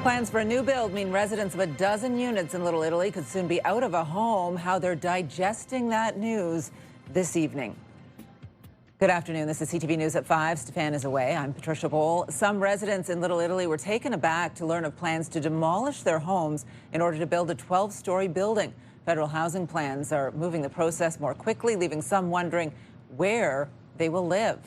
Plans for a new build mean residents of a dozen units in Little Italy could soon be out of a home. How they're digesting that news this evening. Good afternoon. This is CTV News at 5. Stefan is away. I'm Patricia Boal. Some residents in Little Italy were taken aback to learn of plans to demolish their homes in order to build a 12-story building. Federal housing plans are moving the process more quickly, leaving some wondering where they will live.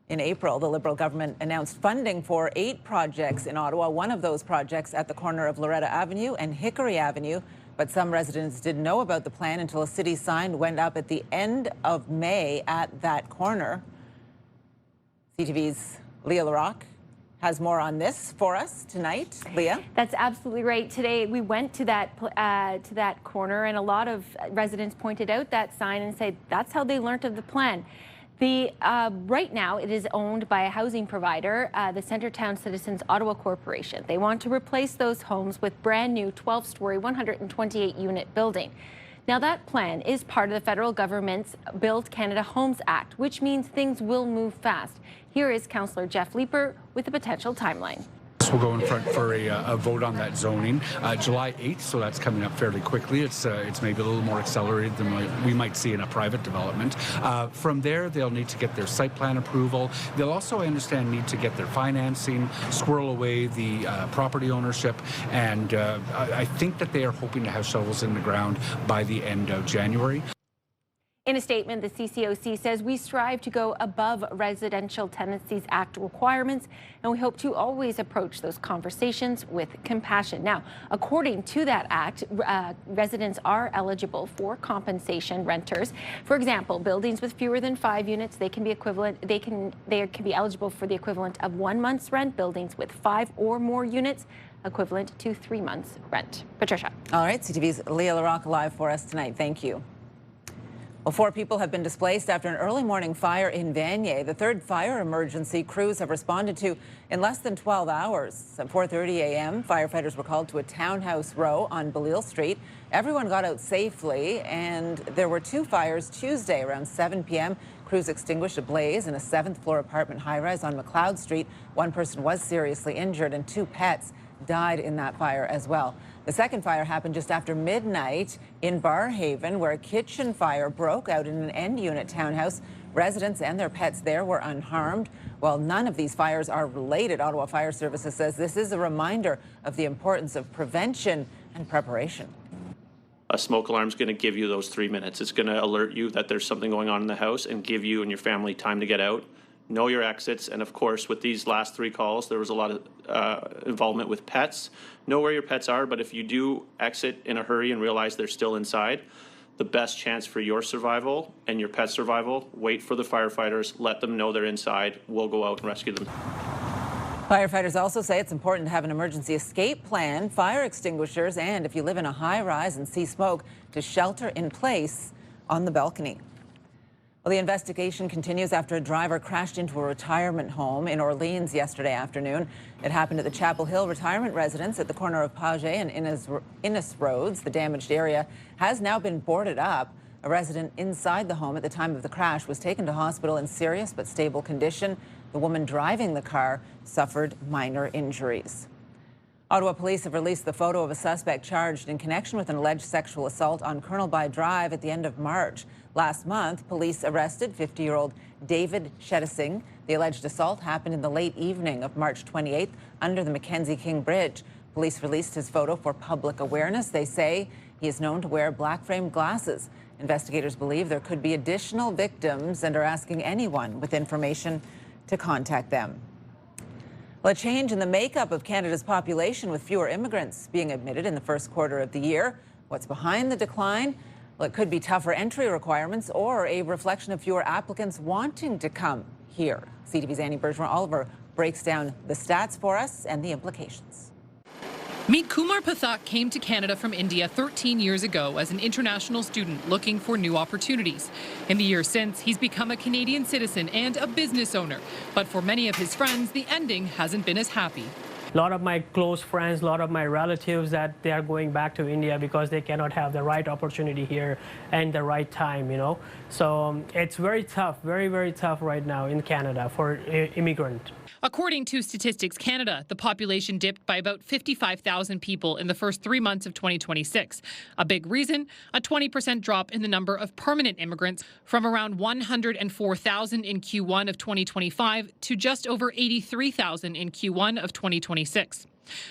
In April, the Liberal government announced funding for 8 projects in Ottawa, one of those projects at the corner of Loretta Avenue and Hickory Avenue. But some residents didn't know about the plan until a city sign went up at the end of May at that corner. CTV's Leah Larocque has more on this for us tonight. Leah? That's absolutely right. Today we went to that corner, and a lot of residents pointed out that sign and said that's how they learnt of the plan. Right now, it is owned by a housing provider, the Centretown Citizens Ottawa Corporation. They want to replace those homes with brand new 12-story, 128-unit building. Now, that plan is part of the federal government's Build Canada Homes Act, which means things will move fast. Here is Councillor Jeff Leeper with a potential timeline. We'll go in front for a vote on that zoning July 8th, so that's coming up fairly quickly. It's maybe a little more accelerated than we might see in a private development. From there, they'll need to get their site plan approval. They'll also, I understand, need to get their financing, squirrel away the property ownership, and I think that they are hoping to have shovels in the ground by the end of January. In a statement, the CCOC says we strive to go above Residential Tenancies Act requirements, and we hope to always approach those conversations with compassion. Now, according to that act, residents are eligible for compensation. Renters, for example, buildings with fewer than 5 units, they can be eligible for the equivalent of 1 month's rent. Buildings with 5 or more units, equivalent to 3 months' rent. Patricia. All right, CTV's Leah Larocque live for us tonight. Thank you. Well, 4 people have been displaced after an early morning fire in Vanier. The 3rd fire emergency crews have responded to in less than 12 hours. At 4:30 a.m., firefighters were called to a townhouse row on Belisle Street. Everyone got out safely, and there were 2 fires Tuesday around 7 p.m. Crews extinguished a blaze in a 7th-floor apartment high-rise on McLeod Street. 1 person was seriously injured, and 2 pets died in that fire as well. The 2nd fire happened just after midnight in Barrhaven, where a kitchen fire broke out in an end-unit townhouse. Residents and their pets there were unharmed. While none of these fires are related, Ottawa Fire Services says this is a reminder of the importance of prevention and preparation. A smoke alarm is going to give you those 3 minutes. It's going to alert you that there's something going on in the house and give you and your family time to get out. Know your exits, and of course, with these last 3 calls, there was a lot of involvement with pets. Know where your pets are, but if you do exit in a hurry and realize they're still inside, the best chance for your survival and your pet's survival, wait for the firefighters, let them know they're inside, we'll go out and rescue them. Firefighters also say it's important to have an emergency escape plan, fire extinguishers, and if you live in a high-rise and see smoke, to shelter in place on the balcony. Well, the investigation continues after a driver crashed into a retirement home in Orleans yesterday afternoon. It happened at the Chapel Hill retirement residence at the corner of Paget and Innes Roads. The damaged area has now been boarded up. A resident inside the home at the time of the crash was taken to hospital in serious but stable condition. The woman driving the car suffered minor injuries. Ottawa police have released the photo of a suspect charged in connection with an alleged sexual assault on Colonel By Drive at the end of March. Last month, police arrested 50-year-old David Shettising. The alleged assault happened in the late evening of March 28th under the Mackenzie King Bridge. Police released his photo for public awareness. They say he is known to wear black-framed glasses. Investigators believe there could be additional victims and are asking anyone with information to contact them. Well, a change in the makeup of Canada's population with fewer immigrants being admitted in the first quarter of the year. What's behind the decline? Well, it could be tougher entry requirements or a reflection of fewer applicants wanting to come here. CTV's Annie Bergeron-Oliver breaks down the stats for us and the implications. Meet Kumar Pathak came to Canada from India 13 years ago as an international student looking for new opportunities. In the years since, he's become a Canadian citizen and a business owner. But for many of his friends, the ending hasn't been as happy. A lot of my close friends, a lot of my relatives, that they are going back to India because they cannot have the right opportunity here and the right time, you know. So it's very tough, very, very tough right now in Canada for immigrants. According to Statistics Canada, the population dipped by about 55,000 people in the first 3 months of 2026. A big reason, a 20% drop in the number of permanent immigrants from around 104,000 in Q1 of 2025 to just over 83,000 in Q1 of 2026.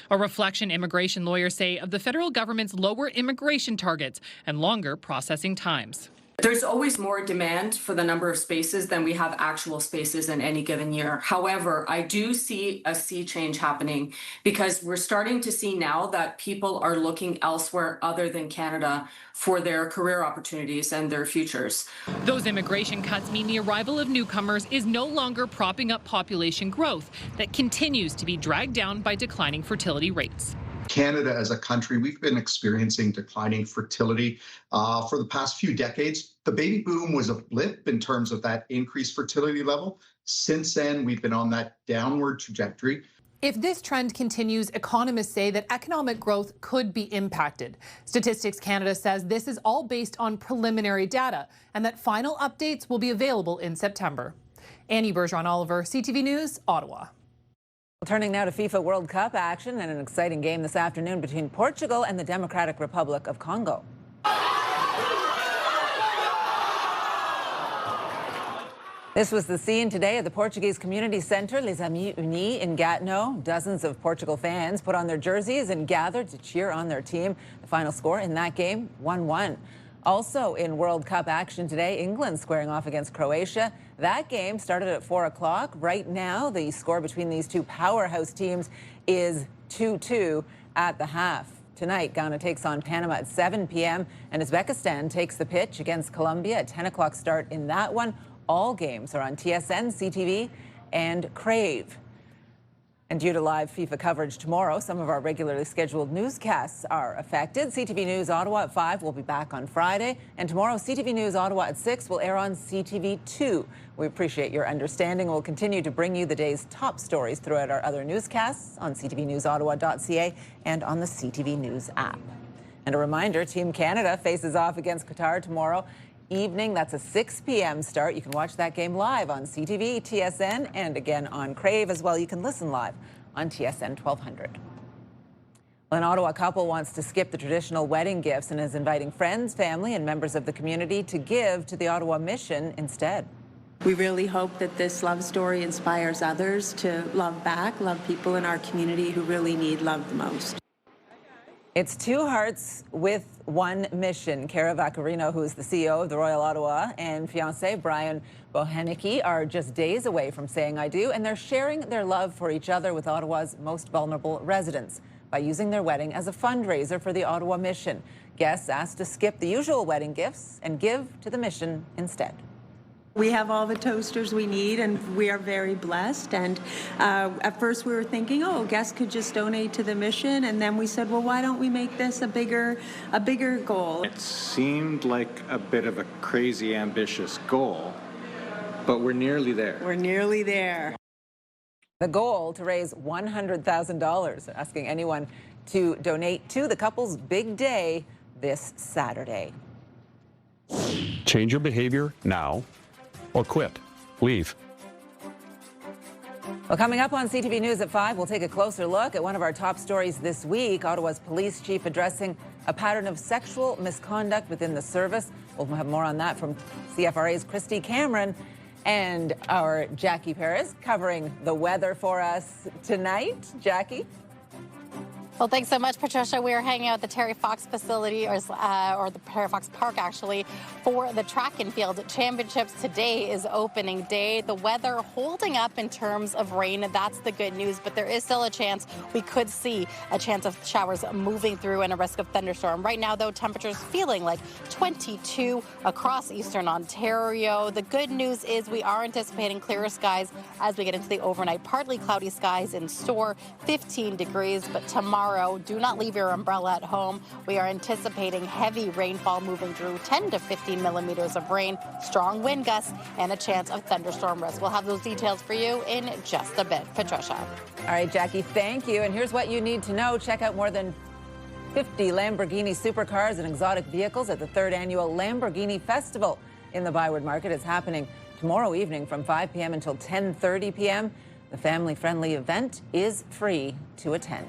A reflection, immigration lawyers say, of the federal government's lower immigration targets and longer processing times. There's always more demand for the number of spaces than we have actual spaces in any given year. However, I do see a sea change happening because we're starting to see now that people are looking elsewhere other than Canada for their career opportunities and their futures. Those immigration cuts mean the arrival of newcomers is no longer propping up population growth that continues to be dragged down by declining fertility rates. Canada as a country, we've been experiencing declining fertility for the past few decades. The baby boom was a blip in terms of that increased fertility level. Since then, we've been on that downward trajectory. If this trend continues, economists say that economic growth could be impacted. Statistics Canada says this is all based on preliminary data and that final updates will be available in September. Annie Bergeron-Oliver, CTV News, Ottawa. Turning now to FIFA World Cup action and an exciting game this afternoon between Portugal and the Democratic Republic of Congo. This was the scene today at the Portuguese Community Centre, Les Amis Unis in Gatineau. Dozens of Portugal fans put on their jerseys and gathered to cheer on their team. The final score in that game, 1-1. Also in World Cup action today, England squaring off against Croatia. That game started at 4 o'clock. Right now, the score between these two powerhouse teams is 2-2 at the half. Tonight, Ghana takes on Panama at 7 p.m. and Uzbekistan takes the pitch against Colombia at 10 o'clock start in that one. All games are on TSN, CTV, and Crave. And due to live FIFA coverage tomorrow, some of our regularly scheduled newscasts are affected. CTV News Ottawa at 5 will be back on Friday. And tomorrow, CTV News Ottawa at 6 will air on CTV2. We appreciate your understanding. We'll continue to bring you the day's top stories throughout our other newscasts on ctvnewsottawa.ca and on the CTV News app. And a reminder, Team Canada faces off against Qatar tomorrow evening. That's a 6 p.m. start. You can watch that game live on CTV, TSN, and again on Crave as well. You can listen live on TSN 1200. Well, an Ottawa couple wants to skip the traditional wedding gifts and is inviting friends, family, and members of the community to give to the Ottawa Mission instead. We really hope that this love story inspires others to love back, love people in our community who really need love the most. It's two hearts with one mission. Cara Vaccarino, who is the CEO of the Royal Ottawa, and fiancé Brian Bohanicki are just days away from saying I do, and they're sharing their love for each other with Ottawa's most vulnerable residents by using their wedding as a fundraiser for the Ottawa Mission. Guests asked to skip the usual wedding gifts and give to the mission instead. We have all the toasters we need, and we are very blessed. And at first we were thinking, oh, guests could just donate to the mission. And then we said, well, why don't we make this a bigger goal? It seemed like a bit of a crazy, ambitious goal, but we're nearly there. We're nearly there. The goal to raise $100,000, asking anyone to donate to the couple's big day this Saturday. Change your behavior now. Or quit. Leave. Well, coming up on CTV News at 5, we'll take a closer look at one of our top stories this week. Ottawa's police chief addressing a pattern of sexual misconduct within the service. We'll have more on that from CFRA's Christy Cameron and our Jackie Perez covering the weather for us tonight. Jackie? Well, thanks so much, Patricia. We are hanging out at the Terry Fox facility, or the Terry Fox Park, actually, for the track and field championships. Today is opening day. The weather holding up in terms of rain. That's the good news, but there is still a chance we could see a chance of showers moving through and a risk of thunderstorm. Right now, though, temperatures feeling like 22 across eastern Ontario. The good news is we are anticipating clearer skies as we get into the overnight. Partly cloudy skies in store, 15 degrees, but tomorrow, do not leave your umbrella at home. We are anticipating heavy rainfall moving through, 10 to 15 millimeters of rain, strong wind gusts, and a chance of thunderstorm risk. We'll have those details for you in just a bit. Patricia. All right, Jackie, thank you. And here's what you need to know. Check out more than 50 Lamborghini supercars and exotic vehicles at the 3rd annual Lamborghini Festival in the Byward Market. It's happening tomorrow evening from 5 p.m. until 10:30 p.m. The family-friendly event is free to attend.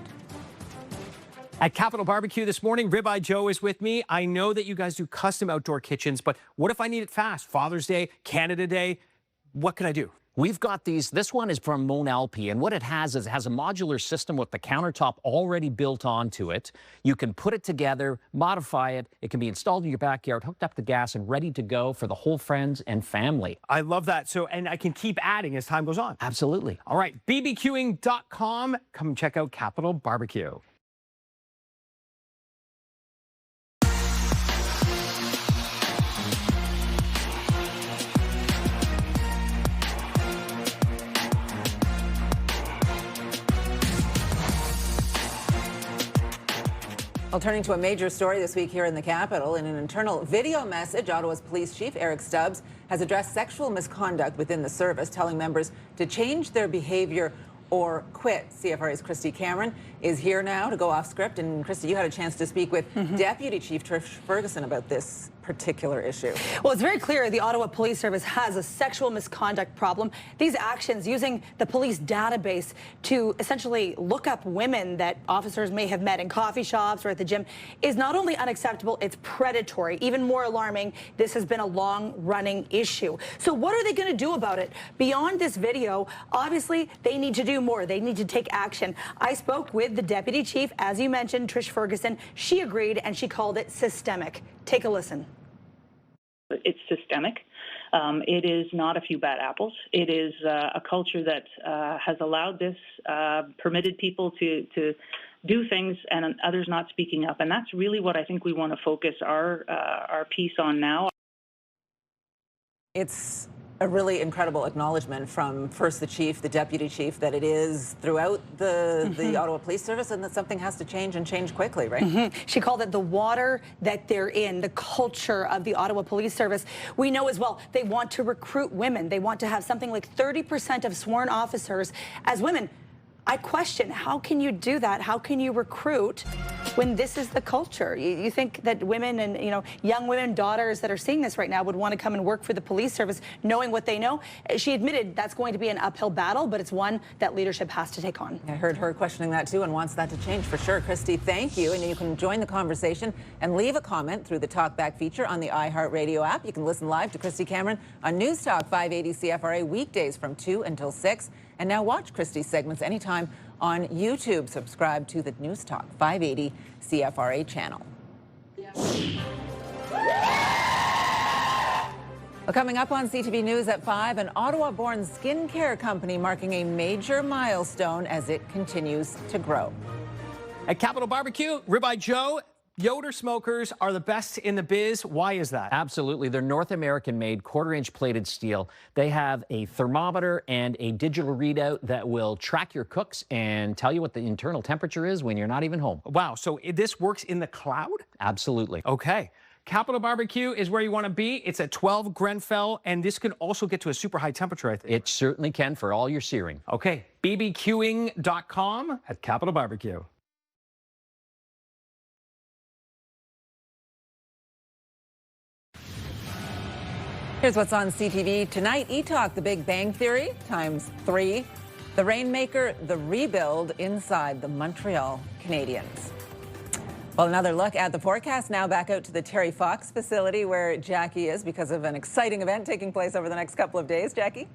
At Capital Barbecue this morning, Ribeye Joe is with me. I know that you guys do custom outdoor kitchens, but what if I need it fast? Father's Day, Canada Day, what can I do? We've got these. This one is from Monalpi, and what it has is it has a modular system with the countertop already built onto it. You can put it together, modify it. It can be installed in your backyard, hooked up to gas, and ready to go for the whole friends and family. I love that. So, and I can keep adding as time goes on. Absolutely. All right, bbqing.com. Come check out Capital Barbecue. Well, turning to a major story this week here in the capital, in an internal video message, Ottawa's Police Chief Eric Stubbs has addressed sexual misconduct within the service, telling members to change their behavior or quit. CFRA's Christy Cameron is here now to go off script. And Christy, you had a chance to speak with Deputy Chief Trish Ferguson about this particular issue. Well, it's very clear the Ottawa Police Service has a sexual misconduct problem. These actions using the police database to essentially look up women that officers may have met in coffee shops or at the gym is not only unacceptable, it's predatory. Even more alarming, this has been a long-running issue. So what are they going to do about it? Beyond this video, obviously, they need to do more. They need to take action. I spoke with the Deputy Chief, as you mentioned, Trish Ferguson. She agreed, and she called it systemic. Take a listen. It's systemic. It is not a few bad apples. It is a culture that has allowed this, permitted people to do things and others not speaking up. And that's really what I think we want to focus our piece on now. It's a really incredible acknowledgement from first the chief, the deputy chief, that it is throughout the Ottawa Police Service and that something has to change and change quickly, right? She called it the water that they're in, the culture of the Ottawa Police Service. We know as well they want to recruit women. They want to have something like 30% of sworn officers as women. I question, how can you do that? How can you recruit when this is the culture? You think that women and, young women, daughters that are seeing this right now would want to come and work for the police service knowing what they know? She admitted that's going to be an uphill battle, but it's one that leadership has to take on. I heard her questioning that too and wants that to change for sure. Christy, thank you. And you can join the conversation and leave a comment through the Talkback feature on the iHeartRadio app. You can listen live to Christy Cameron on News Talk 580 CFRA weekdays from 2 until 6. And now watch Christy's segments anytime on YouTube. Subscribe to the News Talk 580 CFRA channel. Well, coming up on CTV News at 5, an Ottawa-born skincare company marking a major milestone as it continues to grow. At Capital Barbecue, Ribeye Joe, Yoder smokers are the best in the biz. Why is that? Absolutely. They're North American-made, quarter-inch plated steel. They have a thermometer and a digital readout that will track your cooks and tell you what the internal temperature is when you're not even home. Wow. So this works in the cloud? Absolutely. Okay. Capital Barbecue is where you want to be. It's at 12 Grenfell, and this can also get to a super high temperature, I think. It certainly can for all your searing. Okay. bbqing.com at Capital Barbecue. Here's what's on CTV tonight. E-Talk, The Big Bang Theory, ×3. The Rainmaker, The Rebuild inside the Montreal Canadiens. Well, another look at the forecast now. Back out to the Terry Fox facility where Jackie is because of an exciting event taking place over the next couple of days. Jackie?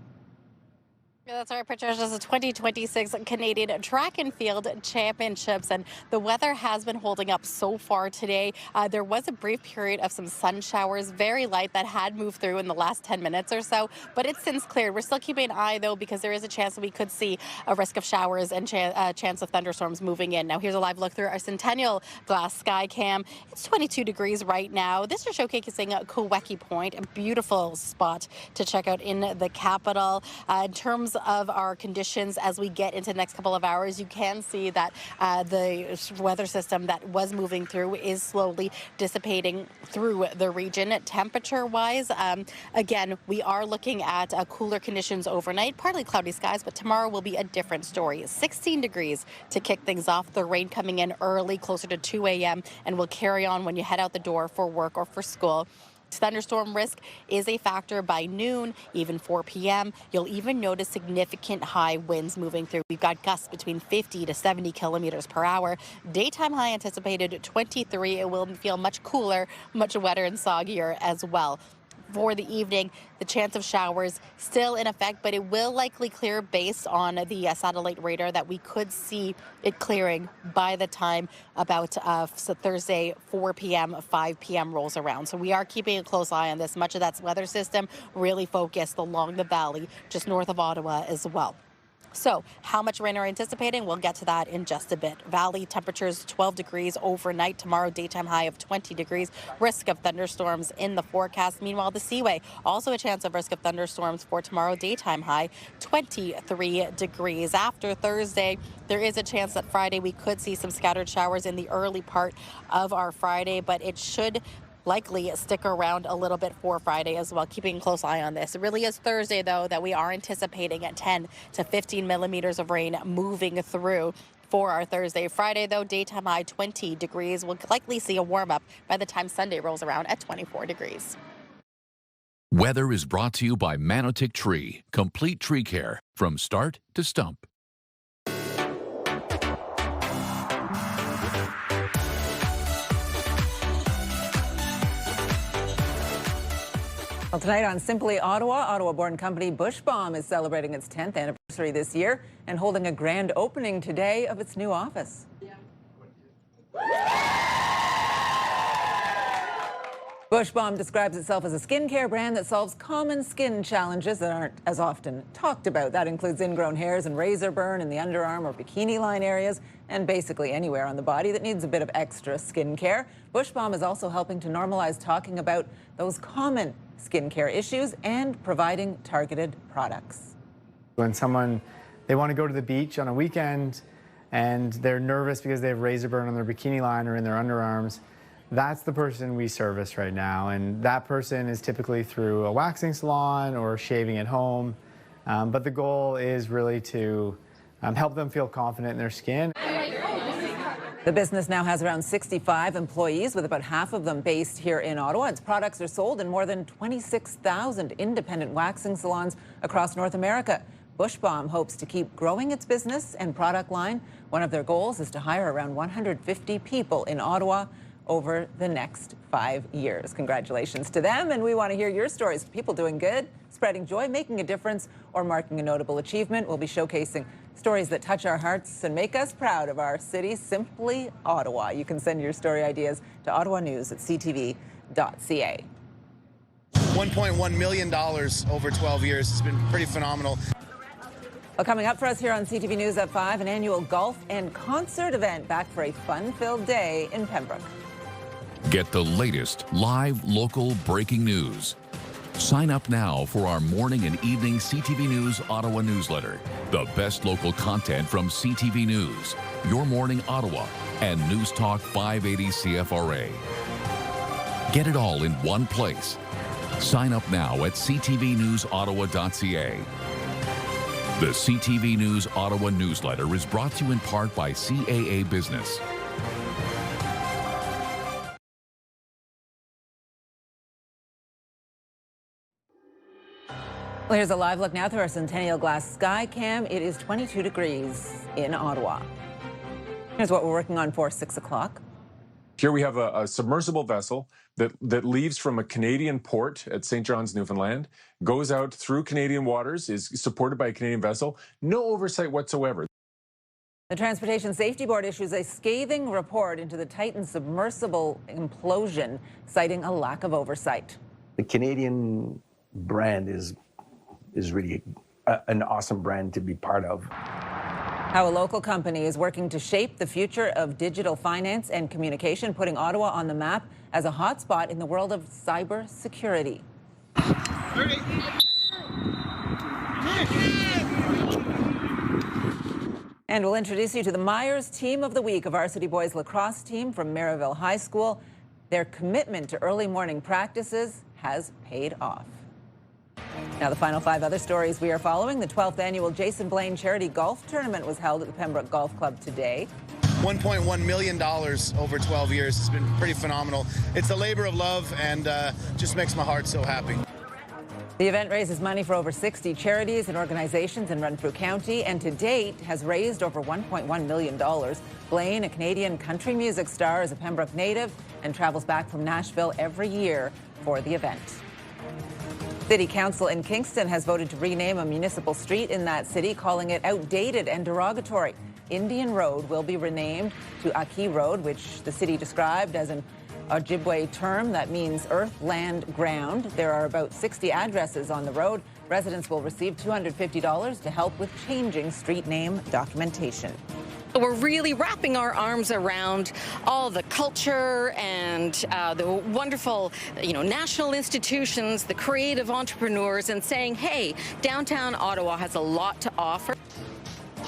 Yeah, that's right, Patricia. It's the 2026 Canadian Track and Field Championships, and the weather has been holding up so far today. There was a brief period of some sun showers, very light, that had moved through in the last 10 minutes or so, but it's since cleared. We're still keeping an eye, though, because there is a chance that we could see a risk of showers and chance of thunderstorms moving in. Now, here's a live look through our Centennial Glass Sky Cam. It's 22 degrees right now. This is showcasing Koweki Point, a beautiful spot to check out in the capital. In terms of our conditions as we get into the next couple of hours, you can see that the weather system that was moving through is slowly dissipating through the region. Temperature-wise, again, we are looking at cooler conditions overnight, partly cloudy skies, but tomorrow will be a different story. 16 degrees to kick things off. The rain coming in early, closer to 2 a.m., and will carry on when you head out the door for work or for school. Thunderstorm risk is a factor by noon, even 4 p.m. You'll even notice significant high winds moving through. We've got gusts between 50 to 70 kilometers per hour. Daytime high anticipated 23. It will feel much cooler, much wetter and soggier as well. For the evening, the chance of showers still in effect, but it will likely clear based on the satellite radar that we could see it clearing by the time about Thursday, 4 p.m., 5 p.m. rolls around. So we are keeping a close eye on this. Much of that weather system really focused along the valley, just north of Ottawa as well. So how much rain are we anticipating? We'll get to that in just a bit. Valley temperatures 12 degrees overnight. Tomorrow, daytime high of 20 degrees. Risk of thunderstorms in the forecast. Meanwhile, the Seaway, also a chance of risk of thunderstorms for tomorrow, daytime high 23 degrees. After Thursday, there is a chance that Friday we could see some scattered showers in the early part of our Friday, but it should likely stick around a little bit for Friday as well, keeping a close eye on this. It really is Thursday, though, that we are anticipating at 10 to 15 millimeters of rain moving through for our Thursday. Friday, though, daytime high 20 degrees. We'll likely see a warm-up by the time Sunday rolls around at 24 degrees. Weather is brought to you by Manotick Tree. Complete tree care from start to stump. Well, tonight on Simply Ottawa, Ottawa-born company Bushbaum is celebrating its 10th anniversary this year and holding a grand opening today of its new office. Bushbaum describes itself as a skincare brand that solves common skin challenges that aren't as often talked about. That includes ingrown hairs and razor burn in the underarm or bikini line areas, and basically anywhere on the body that needs a bit of extra skincare. Bushbaum is also helping to normalize talking about those common skincare issues and providing targeted products. When they want to go to the beach on a weekend and they're nervous because they have razor burn on their bikini line or in their underarms, that's the person we service right now. And that person is typically through a waxing salon or shaving at home. But the goal is really to help them feel confident in their skin. The business now has around 65 employees, with about half of them based here in Ottawa. Its products are sold in more than 26,000 independent waxing salons across North America. Bushbaum hopes to keep growing its business and product line. One of their goals is to hire around 150 people in Ottawa over the next 5 years. Congratulations to them, and we want to hear your stories. People doing good, spreading joy, making a difference, or marking a notable achievement. We'll be showcasing stories that touch our hearts and make us proud of our city, Simply Ottawa. You can send your story ideas to ottawanews@ctv.ca. $1.1 million over 12 years. It's been pretty phenomenal. Well, coming up for us here on CTV News at 5, an annual golf and concert event back for a fun-filled day in Pembroke. Get the latest live local breaking news. Sign up now for our morning and evening CTV News Ottawa newsletter. The best local content from CTV News, Your Morning Ottawa, and News Talk 580 CFRA. Get it all in one place. Sign up now at ctvnewsottawa.ca. The CTV News Ottawa newsletter is brought to you in part by CAA Business. Well, here's a live look now through our Centennial Glass Sky Cam. It is 22 degrees in Ottawa. Here's what we're working on for 6 o'clock. Here we have a submersible vessel that leaves from a Canadian port at St. John's, Newfoundland, goes out through Canadian waters, is supported by a Canadian vessel. No oversight whatsoever. The Transportation Safety Board issues a scathing report into the Titan submersible implosion, citing a lack of oversight. The Canadian brand is really an awesome brand to be part of. How a local company is working to shape the future of digital finance and communication, putting Ottawa on the map as a hotspot in the world of cybersecurity. And we'll introduce you to the Myers Team of the Week, a varsity boys lacrosse team from Maryville High School. Their commitment to early morning practices has paid off. Now, the final 5 other stories we are following. The 12th annual Jason Blaine Charity Golf Tournament was held at the Pembroke Golf Club today. $1.1 million over 12 years. It's been pretty phenomenal. It's a labor of love and just makes my heart so happy. The event raises money for over 60 charities and organizations in Renfrew County, and to date has raised over $1.1 million. Blaine, a Canadian country music star, is a Pembroke native and travels back from Nashville every year for the event. City Council in Kingston has voted to rename a municipal street in that city, calling it outdated and derogatory. Indian Road will be renamed to Aki Road, which the city described as an Ojibwe term that means earth, land, ground. There are about 60 addresses on the road. Residents will receive $250 to help with changing street name documentation. We're really wrapping our arms around all the culture and the wonderful, national institutions, the creative entrepreneurs, and saying, hey, downtown Ottawa has a lot to offer.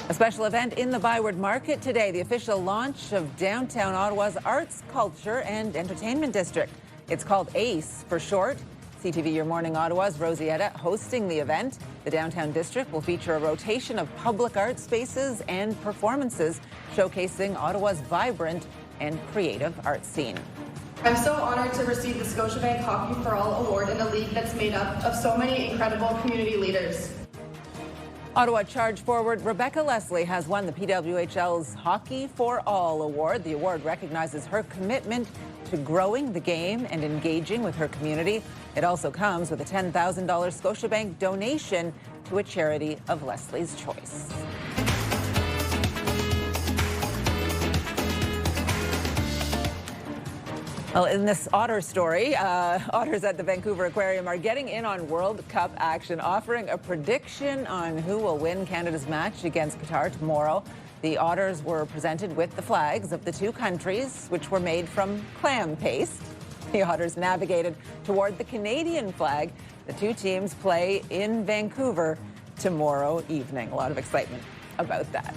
A special event in the Byward Market today, the official launch of downtown Ottawa's Arts, Culture and Entertainment District. It's called ACE for short. CTV Your Morning Ottawa's Rosietta hosting the event. The downtown district will feature a rotation of public art spaces and performances showcasing Ottawa's vibrant and creative art scene. I'm so honored to receive the Scotiabank Hockey for All Award in a league that's made up of so many incredible community leaders. Ottawa charge forward Rebecca Leslie has won the PWHL's Hockey for All Award. The award recognizes her commitment to growing the game and engaging with her community. It also comes with a $10,000 Scotiabank donation to a charity of Leslie's choice. Well, in this otter story, otters at the Vancouver Aquarium are getting in on World Cup action, offering a prediction on who will win Canada's match against Qatar tomorrow. The otters were presented with the flags of the two countries, which were made from clam paste. The otters navigated toward the Canadian flag. The two teams play in Vancouver tomorrow evening. A lot of excitement about that.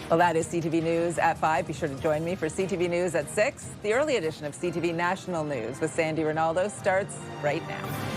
Well, that is CTV News at 5. Be sure to join me for CTV News at 6. The early edition of CTV National News with Sandy Ronaldo starts right now.